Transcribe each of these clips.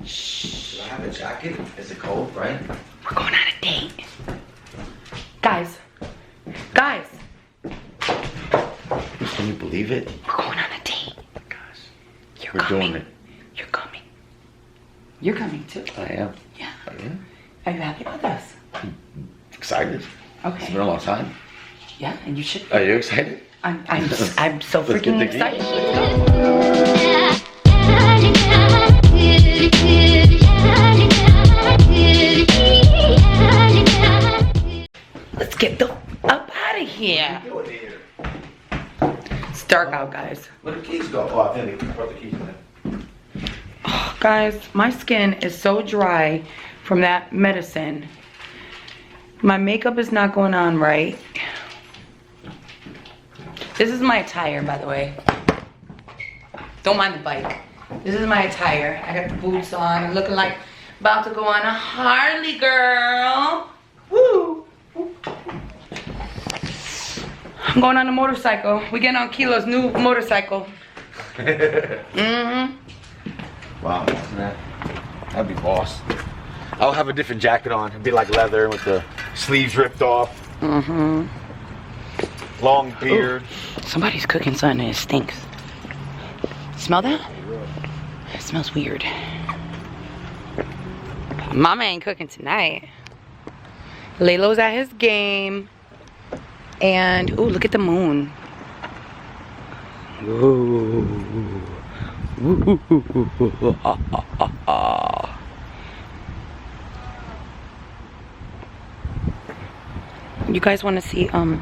Shh. Do I have a jacket? Is it cold, right? We're going on a date. Guys. Guys. Can you believe it? We're going on a date. Gosh. We're coming. doing it. You're coming. You're coming too. I am. Yeah. I am. Are you happy with us? Excited. Okay. It's been a long time. Yeah, and you should. Are you excited? I'm so Let's freaking get the excited. Let's get the up out of here. What are you doing here? It's dark out, guys. Where the keys go? Oh, I think they brought the keys in there. Oh, guys, my skin is so dry from that medicine. My makeup is not going on right. This is my attire, by the way. Don't mind the bike. This is my attire. I got the boots on. I'm looking like about to go on a Harley, girl. Woo! I'm going on a motorcycle. We getting on Kilo's new motorcycle. Wow, that'd be boss. I'll have a different jacket on. It'd be like leather with the sleeves ripped off. Long beard. Ooh, somebody's cooking something and it stinks. Smell that? It smells weird. Mama ain't cooking tonight. Lalo's at his game. And, ooh, look at the moon. Ooh. You guys want to see Tom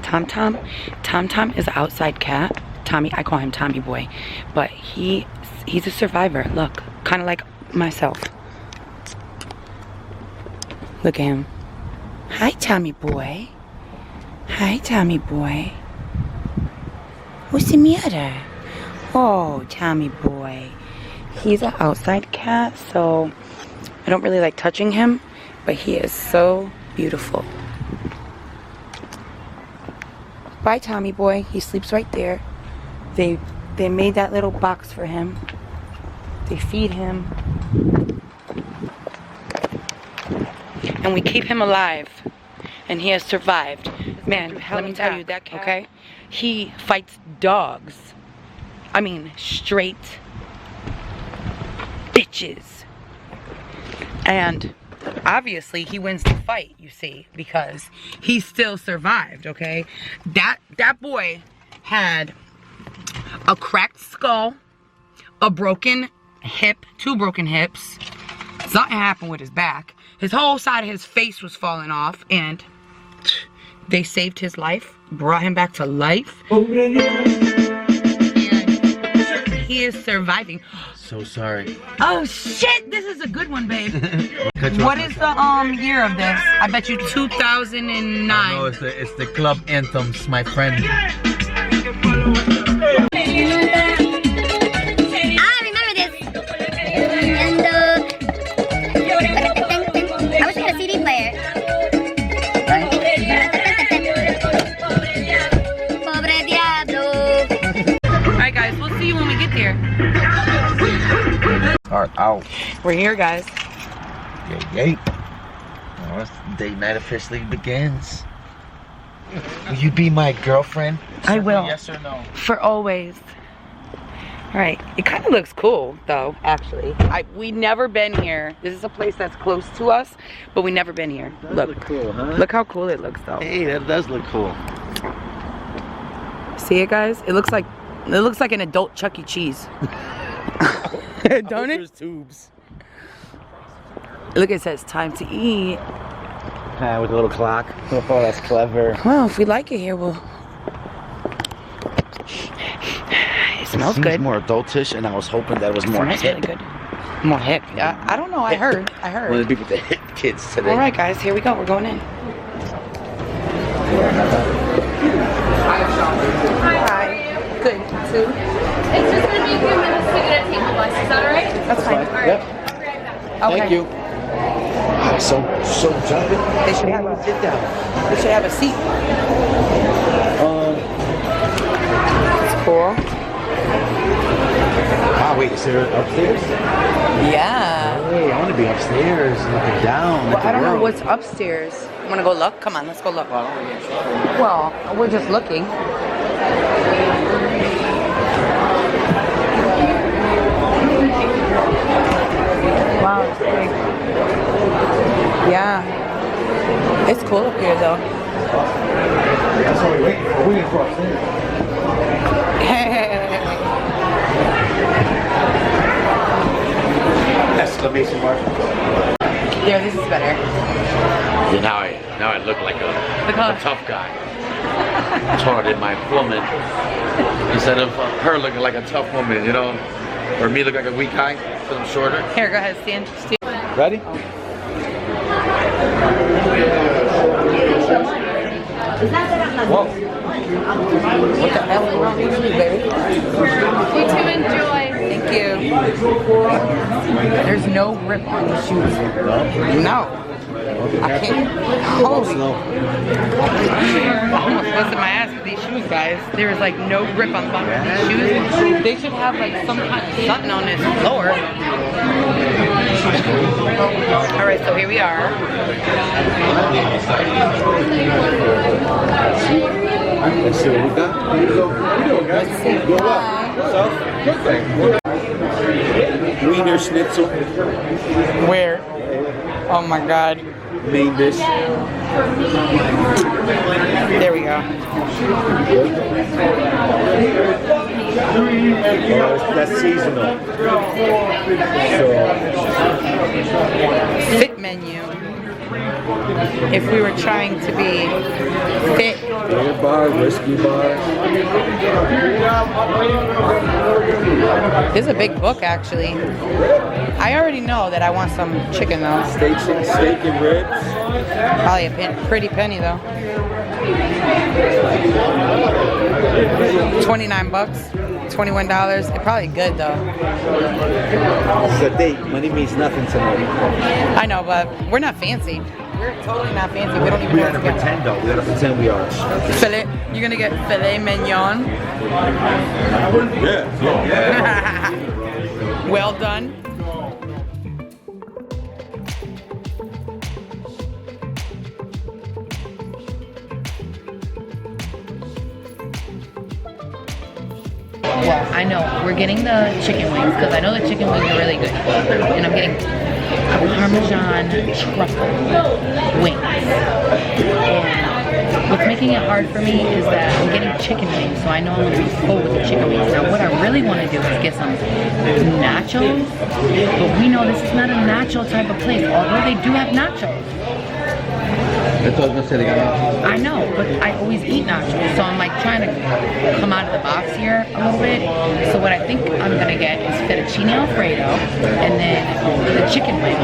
Tom? Tom Tom is an outside cat. Tommy, I call him Tommy Boy, but he's a survivor. Look, kind of like myself. Look at him. Hi, Tommy Boy. Hi, Tommy Boy. What's the matter? Oh, Tommy Boy. He's an outside cat, so I don't really like touching him, but he is so beautiful. Bye, Tommy Boy. He sleeps right there. They made that little box for him. They feed him. And we keep him alive. And he has survived. Man, let me tell you, that cat, okay? He fights dogs. I mean, straight bitches. And obviously he wins the fight, you see, because he still survived, okay? That boy had a cracked skull, a broken hip, 2 broken hips. Something happened with his back. His whole side of his face was falling off, and they saved his life, brought him back to life. And he is surviving. So sorry. Oh shit, this is a good one, babe. What is the year of this? I bet you 2009. No, it's the club anthems, my friend. I remember this. And I wish I had a CD player. Pobre diablo. Alright guys, we'll see you when we get there. Alright, out. We're here, guys. Yay. Well, date night officially begins. Will you be my girlfriend? I will. Yes or no? For always. Alright, it kind of looks cool, though, actually. We never been here. This is a place that's close to us, but we never been here. Look cool, huh? Look how cool it looks, though. Hey, that does look cool. See it, guys? It looks like an adult Chuck E. Cheese. Don't it? There's tubes. Look, it says time to eat. With a little clock. Oh, that's clever. Well, if we like it here, we'll... It smells good. More adultish, and I was hoping that it was more Smells hip. really good. More hip. Yeah, I don't know. I heard. One of the people that hit kids today. All right, guys. Here we go. We're going in. Hi. Good. Two. It's just gonna be a few minutes to get a table bus. Is that alright? That's fine. Yep. Okay. Thank you. So jumping. They should have a sit down. They should have a seat. It's cool. Ah, wait, is there upstairs? Yeah. Hey, I want to be upstairs, looking down. Well, I don't know what's upstairs. Want to go look? Come on, let's go look. Well, we're just looking. Wow, it's big. Yeah. It's cool up here, though. That's what we're waiting for. We're waiting for upstairs. Exclamation mark. There, this is better. Yeah, now I look like a tough guy. Taller than my woman. Instead of her looking like a tough woman, you know? Or me look like a weak guy, because I'm shorter. Here, go ahead, stand. Ready? Whoa. What the hell is wrong with you, baby? You two enjoy. Thank you. There's no grip on the shoes. No. I can't. Holy. I almost busted my ass with these shoes, guys. There is like no grip on the bottom of these shoes. They should have like some kind of something on this floor. Alright, so here we are. Let's see what we got. Let's see. Wiener schnitzel. Where? Oh my god. Main dish. There we go. That's seasonal. Fit menu. If we were trying to be fit. Beer bar, whiskey bar. This is a big book, actually. I already know that I want some chicken, though. Steak and ribs. Probably a pretty penny, though. 29 bucks, $21. It's probably good, though. This is a date. Money means nothing tonight. I know, but we're not fancy. We're totally not fancy. We don't even We know gotta what to get. pretend though. We gotta pretend we are. Filet. You're gonna get filet mignon. Yeah. Well done. Well, I know we're getting the chicken wings because I know the chicken wings are really good, and I'm getting a Parmesan truffle wings. And what's making it hard for me is that I'm getting chicken wings, so I know I'm going to be full with the chicken wings. Now, what I really want to do is get some nachos, but we know this is not a nacho type of place, although they do have nachos. That's what I was gonna say. They got nachos. I know, but I always eat nachos, so I'm like trying to come out of the box here a little bit. So what I think I'm gonna get is fettuccine alfredo, and then the chicken wings,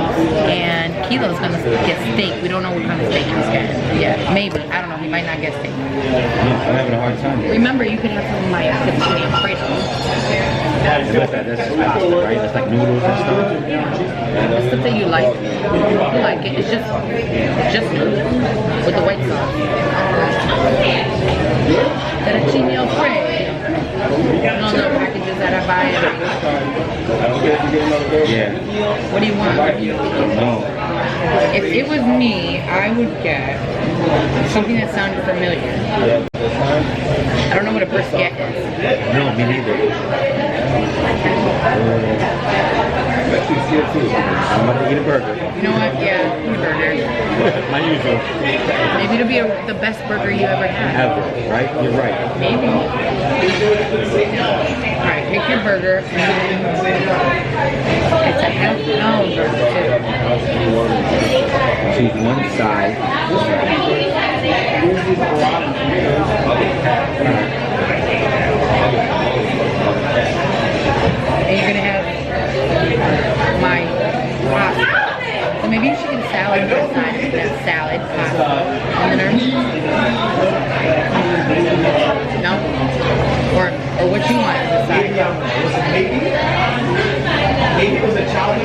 and Kilo's gonna get steak. We don't know what kind of steak he's getting. Yeah, maybe. I don't know. He might not get steak. I'm having a hard time. Remember, you can have some of my fettuccine alfredo. That's pasta, right? That's like noodles and stuff. The stuff that you like it. It's just noodles with the white sauce. Fettuccine alfredo. All the packages that I buy. Yeah. What do you want? No. If it was me, I would get something that sounded familiar. I don't know what a brisket is. No, me neither. I'm about to eat a burger. You know what? Yeah, eat a burger. My usual. Maybe it'll be the best burger you ever had. Ever, right? You're right. Maybe. Alright, pick your burger. It's a half pound burger too. Choose one side. And you're gonna have my pasta. So maybe you should get a salad for a side. That salad, pasta, and then no? Or what you want as a side? Maybe it was a challenge.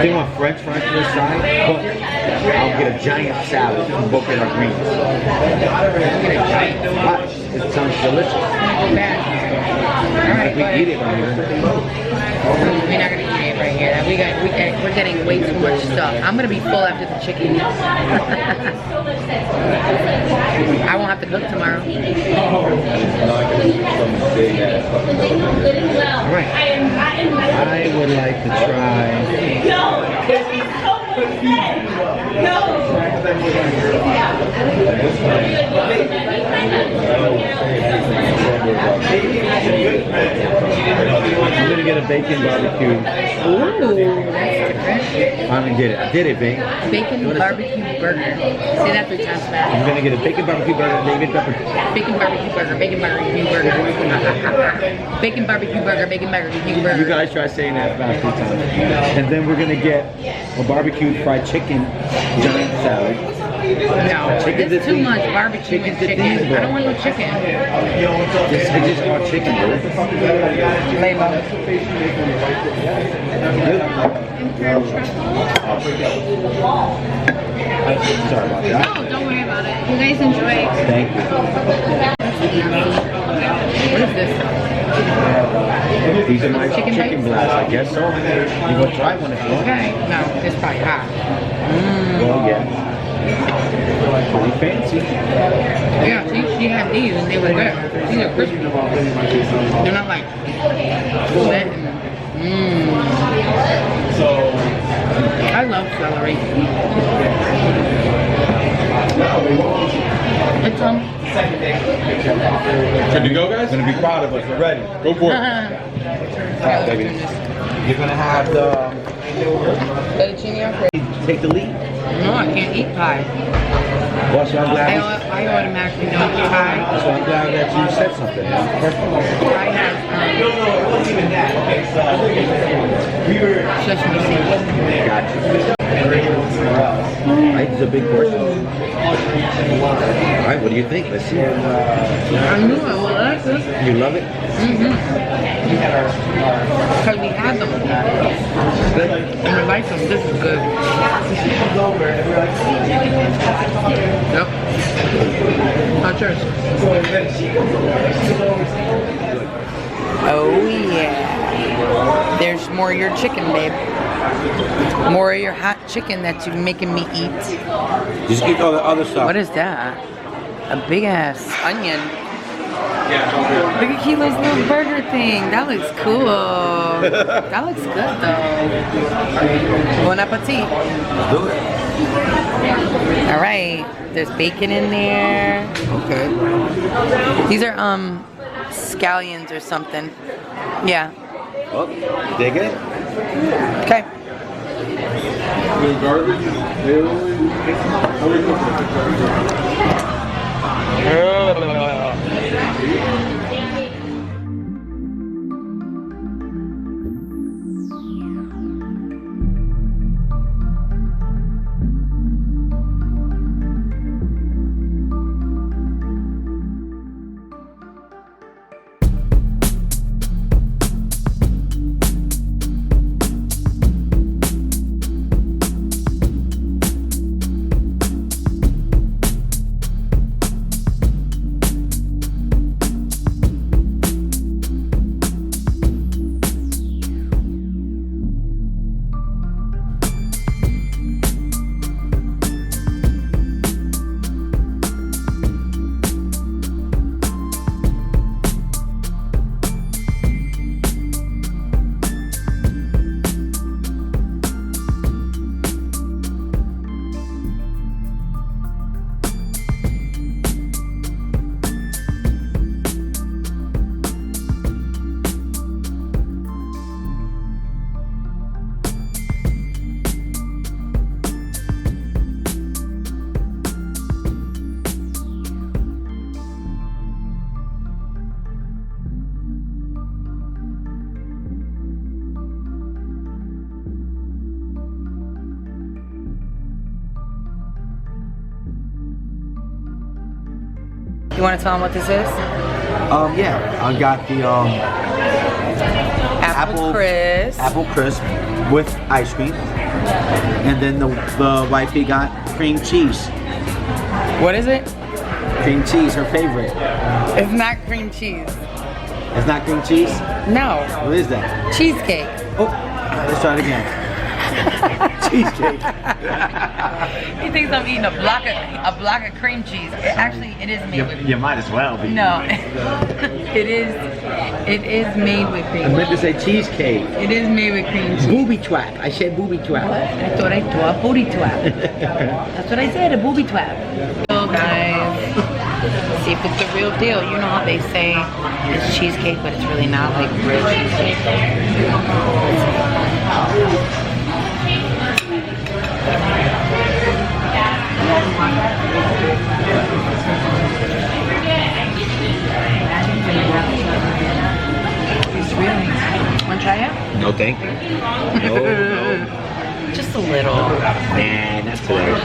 They want French fries to the side, but I'll get a giant salad from both of our greens. Get a giant. It sounds delicious. Not bad. Alright, We eat it on here. we're not gonna eat it right here. We're getting way too much stuff. I'm gonna be full after the chicken. I won't have to cook tomorrow. Alright. I would like to try. I'm gonna get a bacon barbecue. Ooh, that's different. I'm gonna get it. I did it, babe. Bacon barbecue burger. Say that 3 times fast. I'm gonna get a bacon barbecue burger, bacon pepper. Bacon barbecue burger, bacon barbecue burger. Bacon barbecue burger, bacon barbecue burger. You guys try saying that fast 3 times. And then we're gonna get a barbecued fried chicken giant salad. No, it's too much barbecue and chicken. I don't want no chicken. It's just called chicken, bro. Sorry about that. Oh, don't worry about it. You guys enjoy. Thank you. What is this? These are my Chicken chicken bites? blasts, I guess so. You go try one if you want. Okay. No, it's probably hot. Well, yeah. Pretty fancy. Yeah, she had these and they were good. These are crispy. They're not like wet. I love celery. It's Good to go, guys? Gonna be proud of us. We're ready. Go for it. Alright, baby. You're gonna have the fettuccine alfredo. take the lead. No, I can't eat pie. Well, so I'm glad. I automatically don't eat pie. So I'm glad that you said something. Perfect. I have sesame seeds. Gotcha. Right, these are big portions. Alright, what do you think? Let's see. I knew I would like this. You love it? Because we had them. And I like them. This is good. Yep. How's yours? Oh yeah. There's more of your chicken, babe. More of your hot chicken that you're making me eat. Just eat all the other stuff. What is that? A big ass onion. Look at Kilo's little burger thing. That looks cool. That looks good though. Bon appetit. Let's do it. All right. There's bacon in there. Okay. These are scallions or something. Yeah. Oh, dig it? Okay. Good garbage. You want to tell them what this is? Yeah, I got the Apple crisp. apple crisp with ice cream. And then the wifey got cream cheese. What is it? Cream cheese, her favorite. It's not cream cheese. It's not cream cheese? No. What is that? Cheesecake. Oh, let's try it again. Cheesecake. He thinks I'm eating a block of cream cheese. It is made with. You might as well be. No, it is made with cream. I meant to say cheesecake. It is made with cream cheese. Booby trap. I said booby trap. I thought I saw a booty trap. That's what I said, a booby trap. So guys, see if it's the real deal. You know how they say it's cheesecake, but it's really not like real cheesecake. It's really. Wanna try it? No, thank you. No, no. Just a little. Man, that's hilarious.